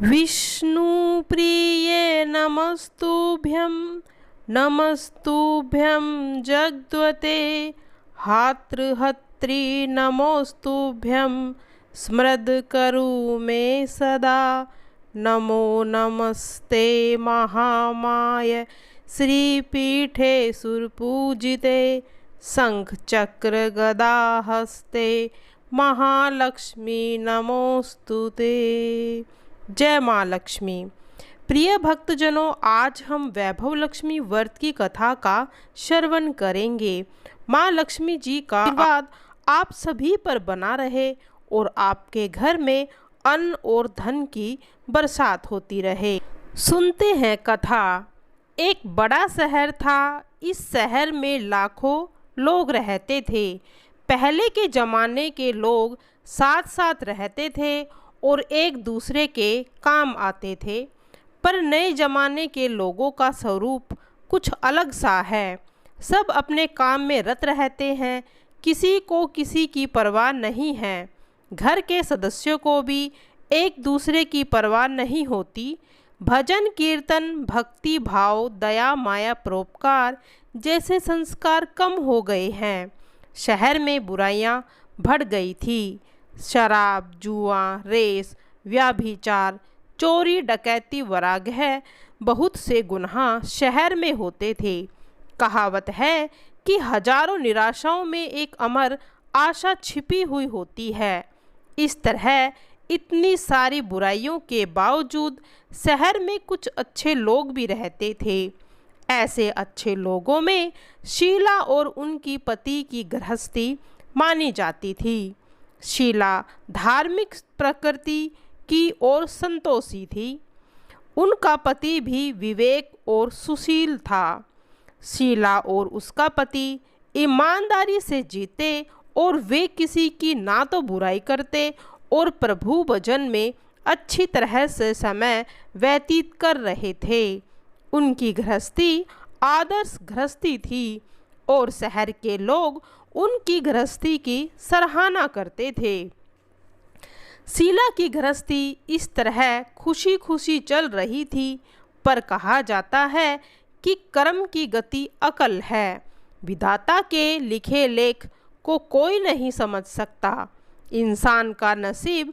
विष्णुप्रिये नमस्तुभ्यं नमस्तुभ्यं जगद्वते हातृहत्रि नमोस्तुभ्यं स्मृदकरु मे सदा। नमो नमस्ते महामाय श्रीपीठे सुरपूजिते शंख चक्र गदा हस्ते महालक्ष्मी नमोस्तुते। जय माँ लक्ष्मी। प्रिय भक्तजनों, आज हम वैभव लक्ष्मी व्रत की कथा का श्रवण करेंगे। माँ लक्ष्मी जी का आशीर्वाद आप सभी पर बना रहे और आपके घर में अन्न और धन की बरसात होती रहे। सुनते हैं कथा। एक बड़ा शहर था। इस शहर में लाखों लोग रहते थे। पहले के ज़माने के लोग साथ साथ रहते थे और एक दूसरे के काम आते थे, पर नए ज़माने के लोगों का स्वरूप कुछ अलग सा है। सब अपने काम में रत रहते हैं, किसी को किसी की परवाह नहीं है। घर के सदस्यों को भी एक दूसरे की परवाह नहीं होती। भजन कीर्तन, भक्ति भाव, दया माया परोपकार जैसे संस्कार कम हो गए हैं। शहर में बुराइयां बढ़ गई थी। शराब, जुआ, रेस, व्यभिचार, चोरी, डकैती वगैरह बहुत से गुनाह शहर में होते थे। कहावत है कि हजारों निराशाओं में एक अमर आशा छिपी हुई होती है। इस तरह इतनी सारी बुराइयों के बावजूद शहर में कुछ अच्छे लोग भी रहते थे। ऐसे अच्छे लोगों में शीला और उनकी पति की गृहस्थी मानी जाती थी। शीला धार्मिक प्रकृति की और संतोषी थी। उनका पति भी विवेक और सुशील था। शीला और उसका पति ईमानदारी से जीते और वे किसी की ना तो बुराई करते और प्रभु भजन में अच्छी तरह से समय व्यतीत कर रहे थे। उनकी गृहस्थी आदर्श गृहस्थी थी और शहर के लोग उनकी गृहस्थी की सराहना करते थे। शीला की गृहस्थी इस तरह खुशी खुशी चल रही थी, पर कहा जाता है कि कर्म की गति अकल है। विधाता के लिखे लेख को कोई नहीं समझ सकता। इंसान का नसीब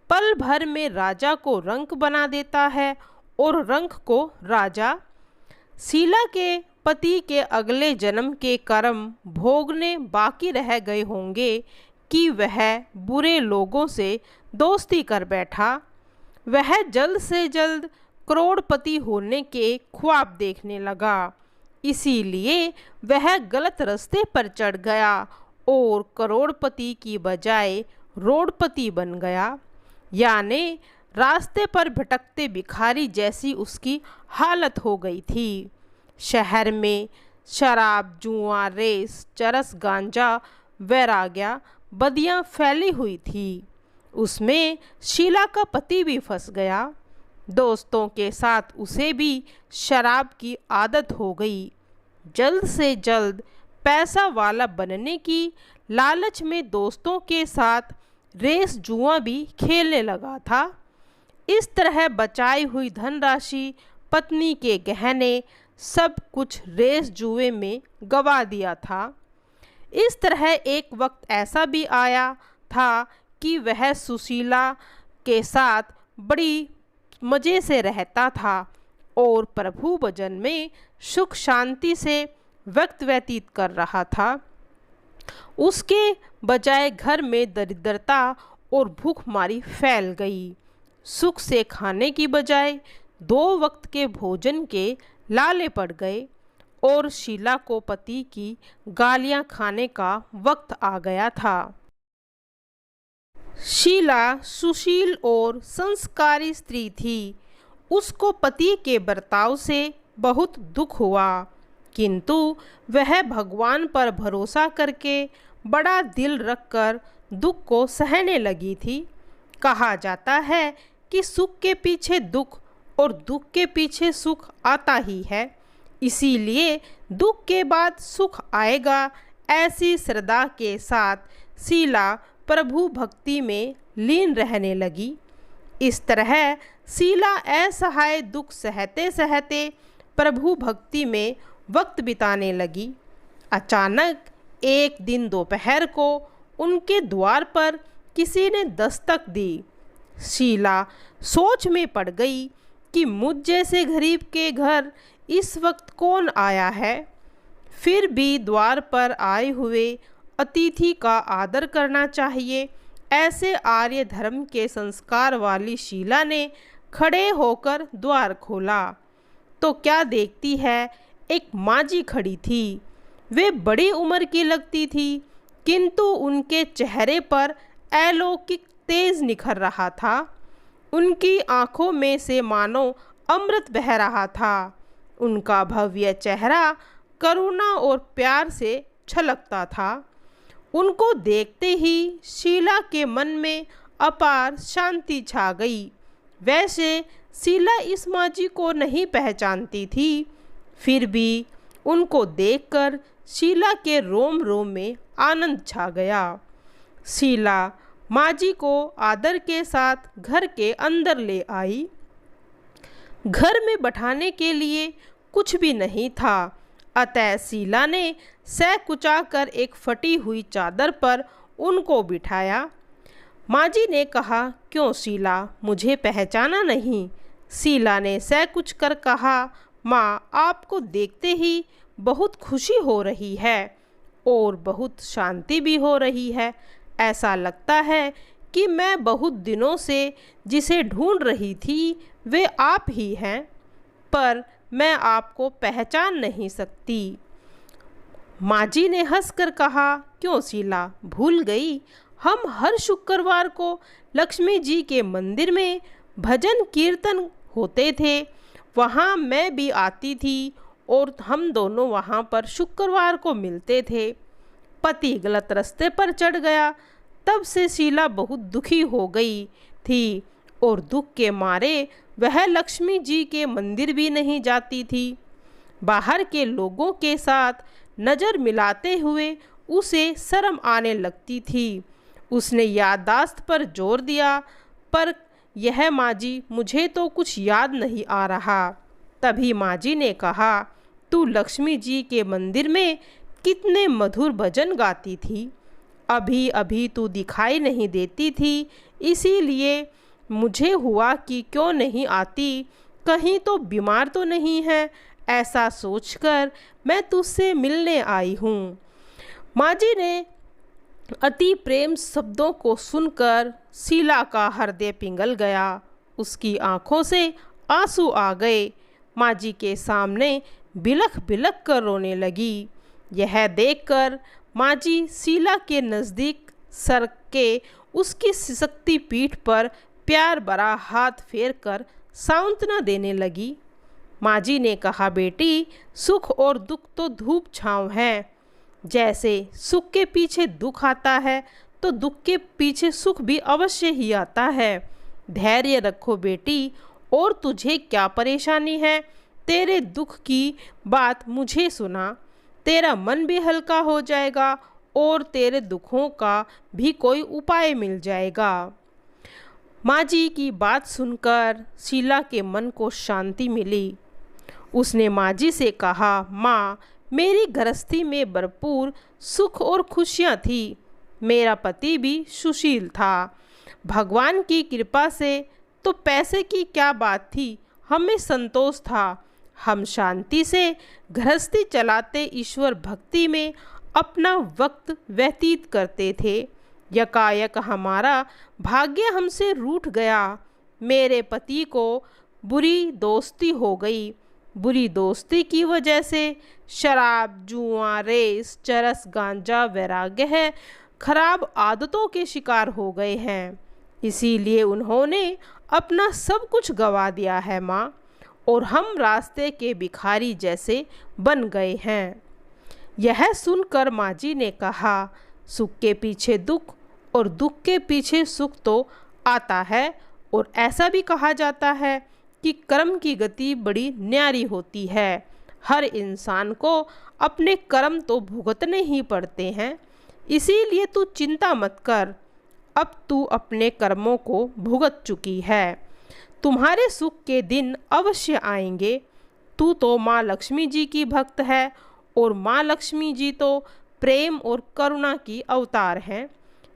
पल भर में राजा को रंक बना देता है और रंक को राजा। शीला के पति के अगले जन्म के कर्म भोगने बाकी रह गए होंगे कि वह बुरे लोगों से दोस्ती कर बैठा। वह जल्द से जल्द करोड़पति होने के ख्वाब देखने लगा। इसीलिए वह गलत रास्ते पर चढ़ गया और करोड़पति की बजाय रोडपति बन गया। यानी रास्ते पर भटकते भिखारी जैसी उसकी हालत हो गई थी। शहर में शराब, जुआ, रेस, चरस, गांजा, वैराग्य, बदियां फैली हुई थी। उसमें शीला का पति भी फंस गया। दोस्तों के साथ उसे भी शराब की आदत हो गई। जल्द से जल्द पैसा वाला बनने की लालच में दोस्तों के साथ रेस, जुआ भी खेलने लगा था। इस तरह बचाई हुई धनराशि, पत्नी के गहने, सब कुछ रेस जुए में गवा दिया था। इस तरह एक वक्त ऐसा भी आया था कि वह सुशीला के साथ बड़ी मज़े से रहता था और प्रभु भजन में सुख शांति से वक्त व्यतीत कर रहा था। उसके बजाय घर में दरिद्रता और भूखमारी फैल गई। सुख से खाने की बजाय 2 वक्त के भोजन के लाले पड़ गए और शीला को पति की गालियां खाने का वक्त आ गया था। शीला सुशील और संस्कारी स्त्री थी। उसको पति के बर्ताव से बहुत दुख हुआ, किंतु वह भगवान पर भरोसा करके बड़ा दिल रखकर दुख को सहने लगी थी। कहा जाता है कि सुख के पीछे दुख और दुख के पीछे सुख आता ही है, इसीलिए दुख के बाद सुख आएगा। ऐसी श्रद्धा के साथ शीला प्रभु भक्ति में लीन रहने लगी। इस तरह शीला असहाय दुख सहते सहते प्रभु भक्ति में वक्त बिताने लगी। अचानक एक दिन दोपहर को उनके द्वार पर किसी ने दस्तक दी। शीला सोच में पड़ गई कि मुझ जैसे गरीब के घर इस वक्त कौन आया है। फिर भी द्वार पर आए हुए अतिथि का आदर करना चाहिए, ऐसे आर्य धर्म के संस्कार वाली शीला ने खड़े होकर द्वार खोला तो क्या देखती है, एक माँजी खड़ी थी। वे बड़ी उम्र की लगती थी, किंतु उनके चेहरे पर अलौकिक तेज निखर रहा था। उनकी आंखों में से मानो अमृत बह रहा था। उनका भव्य चेहरा करुणा और प्यार से छलकता था। उनको देखते ही शीला के मन में अपार शांति छा गई। वैसे शीला इस माँजी को नहीं पहचानती थी, फिर भी उनको देखकर शीला के रोम रोम में आनंद छा गया। शीला माँजी को आदर के साथ घर के अंदर ले आई। घर में बैठाने के लिए कुछ भी नहीं था, अतः शीला ने सह कुचाकर एक फटी हुई चादर पर उनको बिठाया। माँजी ने कहा, क्यों शीला, मुझे पहचाना नहीं? शीला ने सह कुच कर कहा, माँ, आपको देखते ही बहुत खुशी हो रही है और बहुत शांति भी हो रही है। ऐसा लगता है कि मैं बहुत दिनों से जिसे ढूंढ रही थी वे आप ही हैं, पर मैं आपको पहचान नहीं सकती। माँजी ने हंसकर कहा, क्यों शीला, भूल गई? हम हर शुक्रवार को लक्ष्मी जी के मंदिर में भजन कीर्तन होते थे, वहाँ मैं भी आती थी और हम दोनों वहाँ पर शुक्रवार को मिलते थे। पति गलत रास्ते पर चढ़ गया, तब से शीला बहुत दुखी हो गई थी और दुख के मारे वह लक्ष्मी जी के मंदिर भी नहीं जाती थी। बाहर के लोगों के साथ नज़र मिलाते हुए उसे शर्म आने लगती थी। उसने याददाश्त पर जोर दिया, पर यह माँजी, मुझे तो कुछ याद नहीं आ रहा। तभी माँजी ने कहा, तू लक्ष्मी जी के मंदिर में कितने मधुर भजन गाती थी, अभी अभी तू दिखाई नहीं देती थी, इसीलिए मुझे हुआ कि क्यों नहीं आती, कहीं तो बीमार तो नहीं है, ऐसा सोचकर मैं तुझसे मिलने आई हूँ। माँजी ने अति प्रेम शब्दों को सुनकर शीला का हृदय पिघल गया। उसकी आंखों से आंसू आ गए। माँजी के सामने बिलख बिलख कर रोने लगी। यह देखकर माँजी शीला के नज़दीक सर के उसकी सिसकती पीठ पर प्यार भरा हाथ फेर कर सांत्वना देने लगी। माँजी ने कहा, बेटी, सुख और दुख तो धूप छाँव है। जैसे सुख के पीछे दुख आता है तो दुख के पीछे सुख भी अवश्य ही आता है। धैर्य रखो बेटी, और तुझे क्या परेशानी है? तेरे दुख की बात मुझे सुना, तेरा मन भी हल्का हो जाएगा और तेरे दुखों का भी कोई उपाय मिल जाएगा। माँजी की बात सुनकर शीला के मन को शांति मिली। उसने माँजी से कहा, माँ, मेरी गृहस्थी में भरपूर सुख और खुशियाँ थी। मेरा पति भी सुशील था। भगवान की कृपा से तो पैसे की क्या बात थी, हमें संतोष था। हम शांति से गृहस्थी चलाते ईश्वर भक्ति में अपना वक्त व्यतीत करते थे। यकायक हमारा भाग्य हमसे रूठ गया। मेरे पति को बुरी दोस्ती हो गई। बुरी दोस्ती की वजह से शराब, जुआ, रेस, चरस, गांजा, वैराग्य है खराब आदतों के शिकार हो गए हैं। इसीलिए उन्होंने अपना सब कुछ गंवा दिया है माँ, और हम रास्ते के भिखारी जैसे बन गए हैं। यह सुनकर माँजी ने कहा, सुख के पीछे दुख और दुख के पीछे सुख तो आता है, और ऐसा भी कहा जाता है कि कर्म की गति बड़ी न्यारी होती है। हर इंसान को अपने कर्म तो भुगतने ही पड़ते हैं, इसीलिए तू चिंता मत कर। अब तू अपने कर्मों को भुगत चुकी है। तुम्हारे सुख के दिन अवश्य आएंगे। तू तो माँ लक्ष्मी जी की भक्त है और माँ लक्ष्मी जी तो प्रेम और करुणा की अवतार हैं।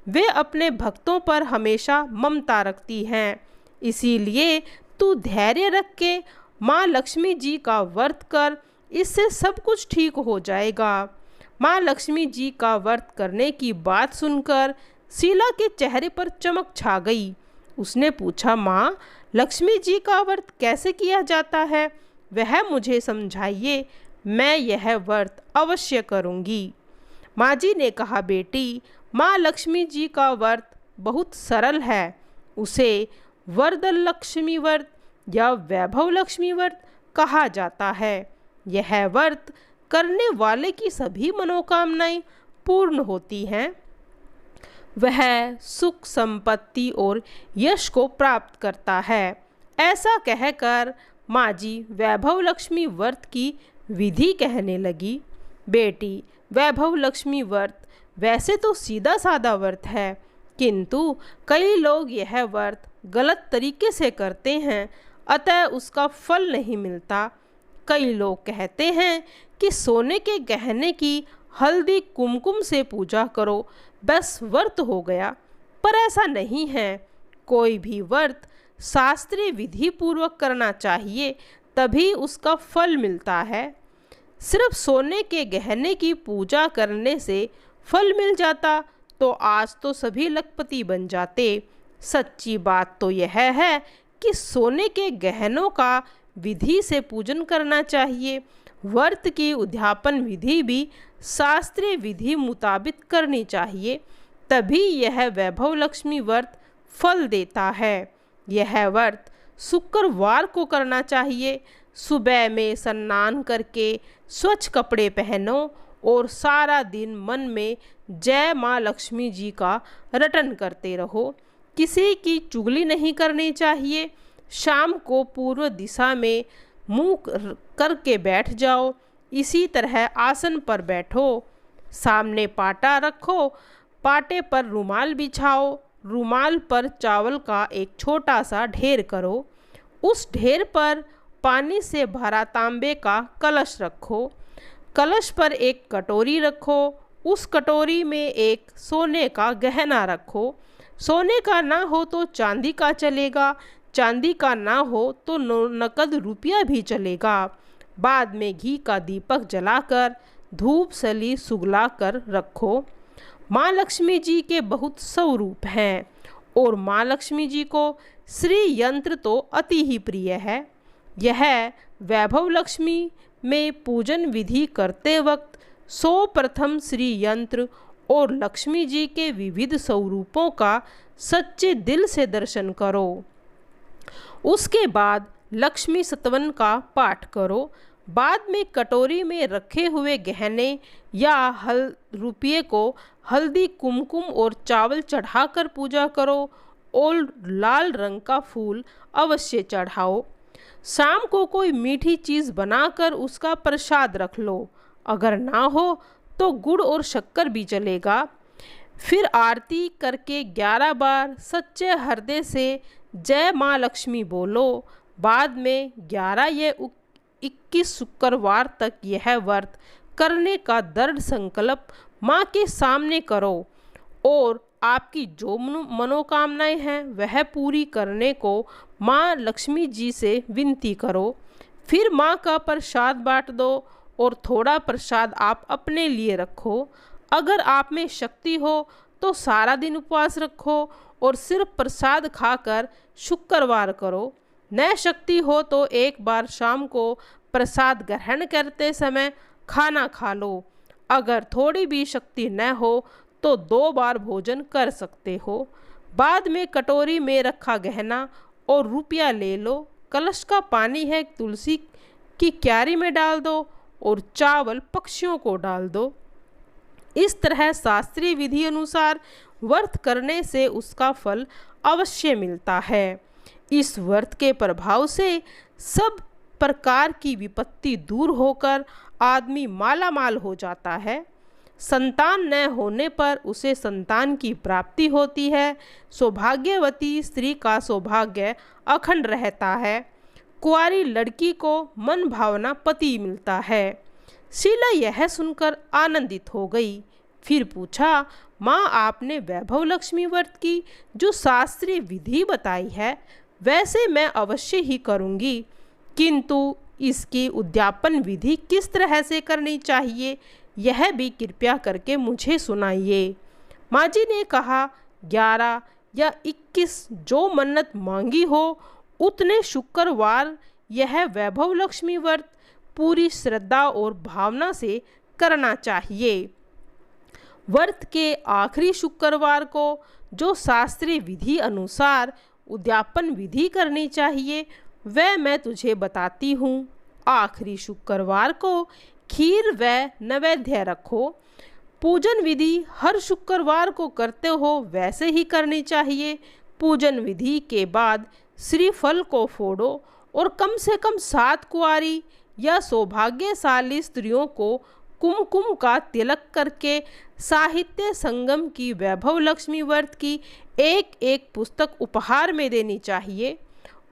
वे अपने भक्तों पर हमेशा ममता रखती हैं। इसीलिए तू धैर्य रख के माँ लक्ष्मी जी का व्रत कर, इससे सब कुछ ठीक हो जाएगा। माँ लक्ष्मी जी का व्रत करने की बात सुनकर शीला के चेहरे पर चमक छा गई। उसने पूछा, माँ लक्ष्मी जी का व्रत कैसे किया जाता है, वह मुझे समझाइए, मैं यह व्रत अवश्य करूँगी। माँ जी ने कहा, बेटी माँ लक्ष्मी जी का व्रत बहुत सरल है। उसे वरदलक्ष्मी व्रत या वैभव लक्ष्मी व्रत कहा जाता है। यह व्रत करने वाले की सभी मनोकामनाएं पूर्ण होती हैं। वह सुख संपत्ति और यश को प्राप्त करता है। ऐसा कहकर माँ जी वैभव लक्ष्मी व्रत की विधि कहने लगी। बेटी वैभव लक्ष्मी व्रत वैसे तो सीधा साधा व्रत है, किंतु कई लोग यह व्रत गलत तरीके से करते हैं, अतः उसका फल नहीं मिलता। कई लोग कहते हैं कि सोने के गहने की हल्दी कुमकुम से पूजा करो, बस व्रत हो गया, पर ऐसा नहीं है। कोई भी व्रत शास्त्रीय विधि पूर्वक करना चाहिए, तभी उसका फल मिलता है। सिर्फ सोने के गहने की पूजा करने से फल मिल जाता तो आज तो सभी लखपति बन जाते। सच्ची बात तो यह है कि सोने के गहनों का विधि से पूजन करना चाहिए। व्रत की उद्यापन विधि भी शास्त्रीय विधि मुताबिक करनी चाहिए, तभी यह वैभव लक्ष्मी व्रत फल देता है। यह व्रत शुक्रवार को करना चाहिए। सुबह में स्नान करके स्वच्छ कपड़े पहनो और सारा दिन मन में जय माँ लक्ष्मी जी का रटन करते रहो। किसी की चुगली नहीं करनी चाहिए। शाम को पूर्व दिशा में मुंह करके बैठ जाओ। इसी तरह आसन पर बैठो, सामने पाटा रखो, पाटे पर रुमाल बिछाओ, रुमाल पर चावल का एक छोटा सा ढेर करो। उस ढेर पर पानी से भरा तांबे का कलश रखो। कलश पर एक कटोरी रखो। उस कटोरी में एक सोने का गहना रखो। सोने का ना हो तो चांदी का चलेगा, चांदी का ना हो तो नकद रुपया भी चलेगा। बाद में घी का दीपक जलाकर धूप सली सुगला कर रखो। माँ लक्ष्मी जी के बहुत स्वरूप हैं और माँ लक्ष्मी जी को श्री यंत्र तो अति ही प्रिय है। यह वैभव लक्ष्मी में पूजन विधि करते वक्त सर्वप्रथम श्री यंत्र और लक्ष्मी जी के विविध स्वरूपों का सच्चे दिल से दर्शन करो। उसके बाद लक्ष्मी सतवन का पाठ करो। बाद में कटोरी में रखे हुए गहने या रुपये को हल्दी कुमकुम और चावल चढ़ाकर पूजा करो और लाल रंग का फूल अवश्य चढ़ाओ। शाम को कोई मीठी चीज़ बनाकर उसका प्रसाद रख लो। अगर ना हो तो गुड़ और शक्कर भी चलेगा। फिर आरती करके 11 बार सच्चे हृदय से जय माँ लक्ष्मी बोलो। बाद में 11 या 21 शुक्रवार तक यह व्रत करने का दृढ़ संकल्प माँ के सामने करो और आपकी जो मनोकामनाएं हैं वह पूरी करने को माँ लक्ष्मी जी से विनती करो। फिर माँ का प्रसाद बांट दो और थोड़ा प्रसाद आप अपने लिए रखो। अगर आप में शक्ति हो तो सारा दिन उपवास रखो और सिर्फ प्रसाद खाकर शुक्रवार करो। न शक्ति हो तो एक बार शाम को प्रसाद ग्रहण करते समय खाना खा लो। अगर थोड़ी भी शक्ति न हो तो 2 बार भोजन कर सकते हो। बाद में कटोरी में रखा गहना और रुपया ले लो। कलश का पानी है तुलसी की क्यारी में डाल दो और चावल पक्षियों को डाल दो। इस तरह शास्त्रीय विधि अनुसार व्रत करने से उसका फल अवश्य मिलता है। इस व्रत के प्रभाव से सब प्रकार की विपत्ति दूर होकर आदमी माला माल हो जाता है। संतान न होने पर उसे संतान की प्राप्ति होती है। सौभाग्यवती स्त्री का सौभाग्य अखंड रहता है। कुंवारी लड़की को मन भावना पति मिलता है। शीला यह सुनकर आनंदित हो गई। फिर पूछा, माँ, आपने वैभव लक्ष्मी व्रत की जो शास्त्रीय विधि बताई है वैसे मैं अवश्य ही करूँगी, किंतु इसकी उद्यापन विधि किस तरह से करनी चाहिए यह भी कृपया करके मुझे सुनाइए। माँ जी ने कहा, 11 या 21 जो मन्नत मांगी हो उतने शुक्रवार यह वैभव लक्ष्मी व्रत पूरी श्रद्धा और भावना से करना चाहिए। व्रत के आखिरी शुक्रवार को जो शास्त्रीय विधि अनुसार उद्यापन विधि करनी चाहिए वह मैं तुझे बताती हूँ। आखिरी शुक्रवार को खीर व नैवेद्य रखो। पूजन विधि हर शुक्रवार को करते हो वैसे ही करनी चाहिए। पूजन विधि के बाद श्रीफल को फोड़ो और कम से कम 7 कुंवारी या सौभाग्यशाली स्त्रियों को कुमकुम का तिलक करके साहित्य संगम की वैभव लक्ष्मी व्रत की एक पुस्तक उपहार में देनी चाहिए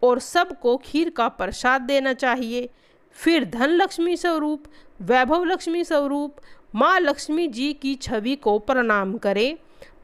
और सबको खीर का प्रसाद देना चाहिए। फिर धन लक्ष्मी स्वरूप, वैभव लक्ष्मी स्वरूप माँ लक्ष्मी जी की छवि को प्रणाम करें।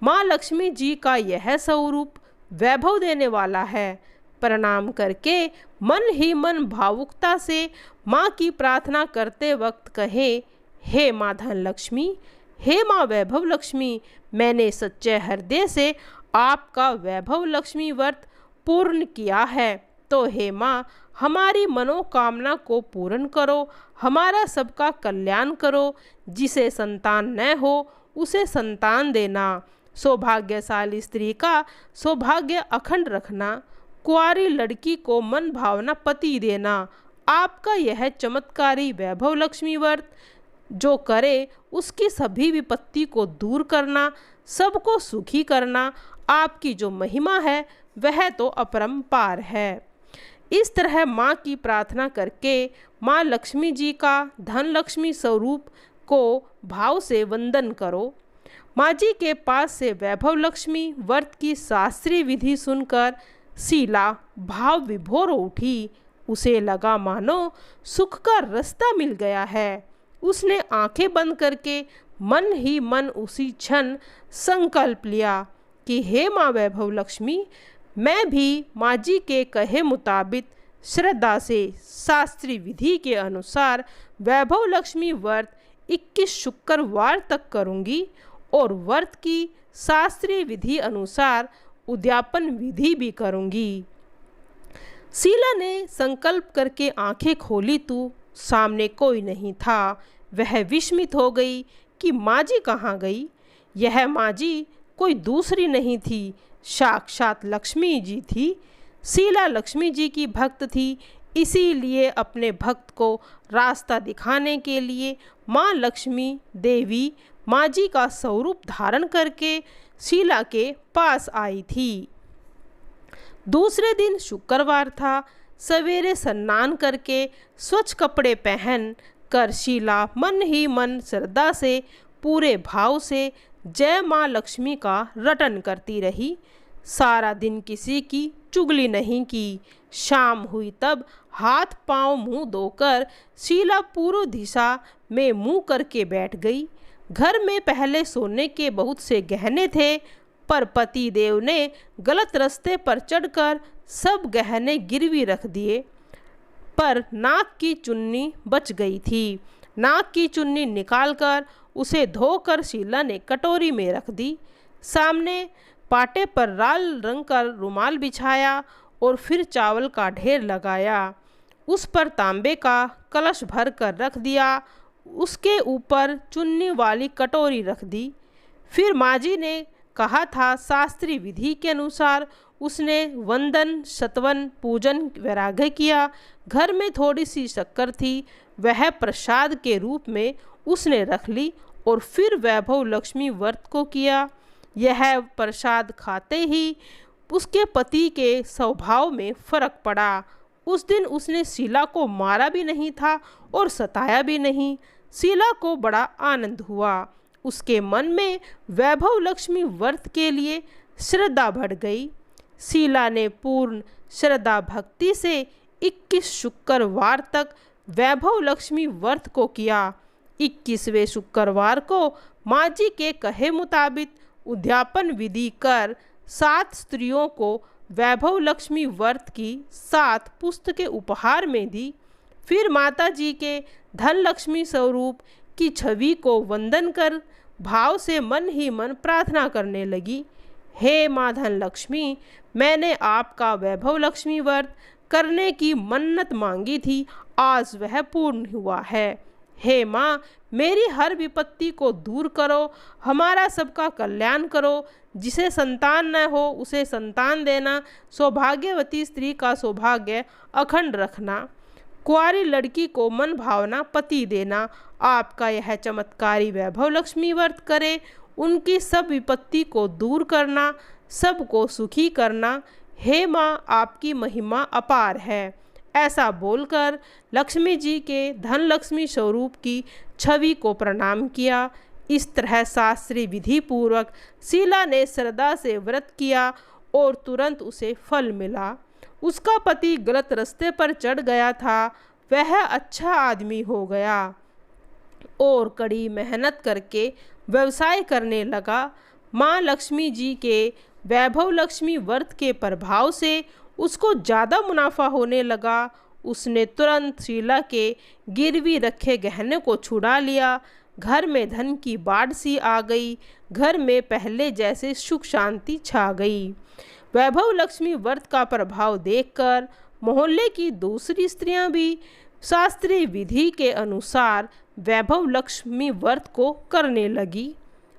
माँ लक्ष्मी जी का यह स्वरूप वैभव देने वाला है। प्रणाम करके मन ही मन भावुकता से माँ की प्रार्थना करते वक्त कहें, हे माँ धन लक्ष्मी, हे माँ वैभव लक्ष्मी, मैंने सच्चे हृदय से आपका वैभव लक्ष्मी व्रत पूर्ण किया है, तो हे माँ हमारी मनोकामना को पूर्ण करो, हमारा सबका कल्याण करो। जिसे संतान न हो उसे संतान देना, सौभाग्यशाली स्त्री का सौभाग्य अखंड रखना, कुंवारी लड़की को मन भावना पति देना। आपका यह चमत्कारी वैभव लक्ष्मी व्रत जो करे उसकी सभी विपत्ति को दूर करना, सबको सुखी करना। आपकी जो महिमा है वह तो अपरंपार है। इस तरह माँ की प्रार्थना करके माँ लक्ष्मी जी का धन लक्ष्मी स्वरूप को भाव से वंदन करो। माँ जी के पास से वैभव लक्ष्मी व्रत की शास्त्रीय विधि सुनकर शीला भाव विभोर उठी। उसे लगा मानो सुख का रास्ता मिल गया है। उसने आंखें बंद करके मन ही मन उसी क्षण संकल्प लिया कि हे माँ वैभव लक्ष्मी, मैं भी माँ जी के कहे मुताबिक श्रद्धा से शास्त्रीय विधि के अनुसार वैभव लक्ष्मी व्रत 21 शुक्रवार तक करूँगी और व्रत की शास्त्रीय विधि अनुसार उद्यापन विधि भी करूँगी। शीला ने संकल्प करके आंखें खोली तो सामने कोई नहीं था। वह विस्मित हो गई कि माँ जी कहाँ गई। यह माँ जी कोई दूसरी नहीं थी, साक्षात लक्ष्मी जी थी। शीला लक्ष्मी जी की भक्त थी, इसीलिए अपने भक्त को रास्ता दिखाने के लिए माँ लक्ष्मी देवी माँ जी का स्वरूप धारण करके शीला के पास आई थी। दूसरे दिन शुक्रवार था। सवेरे स्नान करके स्वच्छ कपड़े पहन कर शीला मन ही मन श्रद्धा से पूरे भाव से जय माँ लक्ष्मी का रटन करती रही। सारा दिन किसी की चुगली नहीं की। शाम हुई तब हाथ पांव मुंह धोकर शीला पूर्व दिशा में मुंह करके बैठ गई। घर में पहले सोने के बहुत से गहने थे, पर पति देव ने गलत रास्ते पर चढ़कर सब गहने गिरवी रख दिए। पर नाक की चुन्नी बच गई थी। नाक की चुन्नी निकालकर उसे धोकर शीला ने कटोरी में रख दी। सामने पाटे पर लाल रंग का रुमाल बिछाया और फिर चावल का ढेर लगाया। उस पर तांबे का कलश भर कर रख दिया। उसके ऊपर चुन्नी वाली कटोरी रख दी। फिर माँ जी ने कहा था, शास्त्रीय विधि के अनुसार उसने वंदन शतवन पूजन वैराग्य किया। घर में थोड़ी सी शक्कर थी, वह प्रसाद के रूप में उसने रख ली और फिर वैभव लक्ष्मी व्रत को किया। यह प्रसाद खाते ही उसके पति के स्वभाव में फर्क पड़ा। उस दिन उसने शीला को मारा भी नहीं था और सताया भी नहीं। शीला को बड़ा आनंद हुआ। उसके मन में वैभव लक्ष्मी व्रत के लिए श्रद्धा बढ़ गई। शीला ने पूर्ण श्रद्धा भक्ति से 21 शुक्रवार तक वैभव लक्ष्मी व्रत को किया। 21वें शुक्रवार को माँ जी के कहे मुताबिक उद्यापन विधि कर 7 स्त्रियों को वैभव लक्ष्मी व्रत की 7 पुस्तकें उपहार में दी। फिर माता जी के धन लक्ष्मी स्वरूप की छवि को वंदन कर भाव से मन ही मन प्रार्थना करने लगी, हे माँ धन लक्ष्मी, मैंने आपका वैभव लक्ष्मी व्रत करने की मन्नत मांगी थी, आज वह पूर्ण हुआ है। हे माँ, मेरी हर विपत्ति को दूर करो, हमारा सबका कल्याण करो। जिसे संतान न हो उसे संतान देना, सौभाग्यवती स्त्री का सौभाग्य अखंड रखना, कुंवारी लड़की को मन भावना पति देना। आपका यह चमत्कारी वैभव लक्ष्मी व्रत करे, उनकी सब विपत्ति को दूर करना, सबको सुखी करना। हे माँ, आपकी महिमा अपार है। ऐसा बोलकर लक्ष्मी जी के धन लक्ष्मी स्वरूप की छवि को प्रणाम किया। इस तरह शास्त्रीय विधि पूर्वक शीला ने श्रद्धा से व्रत किया और तुरंत उसे फल मिला। उसका पति गलत रास्ते पर चढ़ गया था, वह अच्छा आदमी हो गया और कड़ी मेहनत करके व्यवसाय करने लगा। माँ लक्ष्मी जी के वैभव लक्ष्मी व्रत के प्रभाव से उसको ज़्यादा मुनाफा होने लगा। उसने तुरंत शीला के गिरवी रखे गहने को छुड़ा लिया। घर में धन की बाढ़ सी आ गई। घर में पहले जैसे सुख शांति छा गई। वैभव लक्ष्मी व्रत का प्रभाव देखकर मोहल्ले की दूसरी स्त्रियां भी शास्त्रीय विधि के अनुसार वैभव लक्ष्मी व्रत को करने लगी।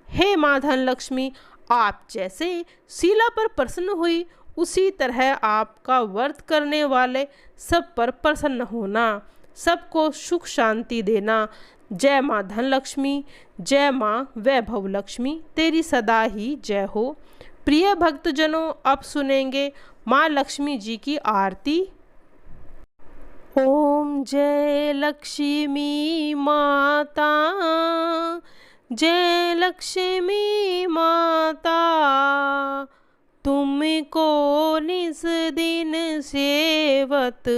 हे माँ धन लक्ष्मी, आप जैसे शीला पर प्रसन्न हुई, उसी तरह आपका व्रत करने वाले सब पर प्रसन्न होना, सबको सुख शांति देना। जय माँ धन लक्ष्मी, जय माँ वैभव लक्ष्मी, तेरी सदा ही जय हो। प्रिय भक्तजनों, अब सुनेंगे माँ लक्ष्मी जी की आरती। ओम जय लक्ष्मी माता, जय लक्ष्मी माता, तुमको निस दिन सेवत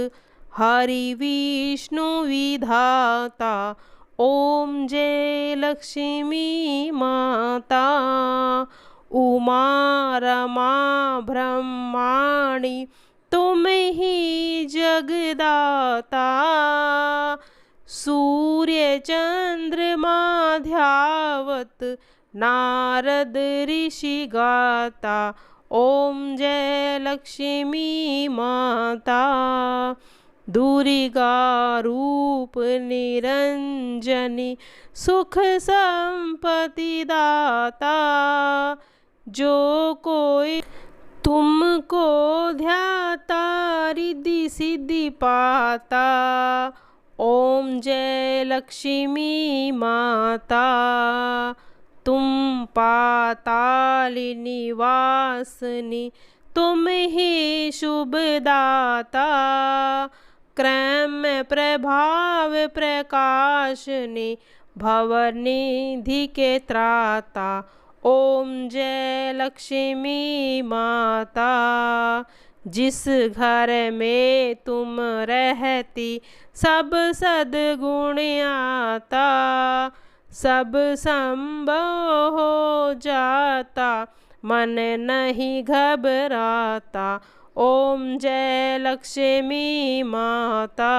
हरि विष्णु विधाता। ओम जय लक्ष्मी माता, उमा रमा ब्रह्माणी, तुम ही जगदाता। सूर्य चंद्रमा ध्यावत, नारद ऋषि गाता। ओम जय लक्ष्मी माता, दुर्गा रूप निरंजनी, सुख संपत्ति दाता। जो कोई तुमको ध्याता, रिद्धि सिद्धि पाता। ओम जय लक्ष्मी माता, तुम पाताल निवासिनी, तुम ही शुभदाता। क्रम प्रभाव प्रकाशनी, भवनिधि के त्राता। ओम जय लक्ष्मी माता, जिस घर में तुम रहती, सब सद्गुण आता। सब संभव हो जाता, मन नहीं घबराता। ओम जय लक्ष्मी माता,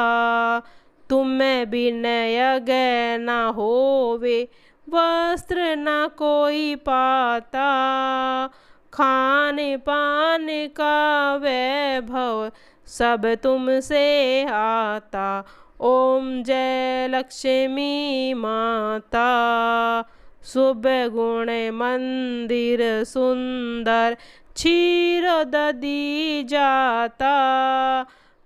तुम बिनय न होवे, वस्त्र न कोई पाता। खान पान का वैभव, सब तुमसे आता। ओम जय लक्ष्मी माता, शुभ गुण मंदिर सुंदर, क्षीर दधी जाता।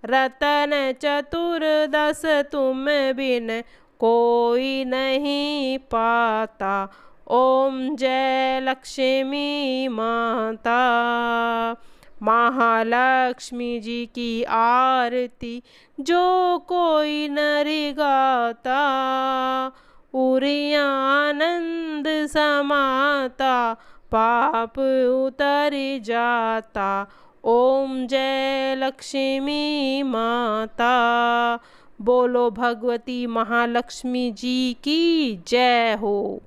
रतन चतुर्दश तुम बिन कोई नहीं पाता। ओम जय लक्ष्मी माता, महालक्ष्मी जी की आरती जो कोई नर गाता। उरी आनंद समाता, पाप उतर जाता। ओम जय लक्ष्मी माता। बोलो भगवती महालक्ष्मी जी की जय हो।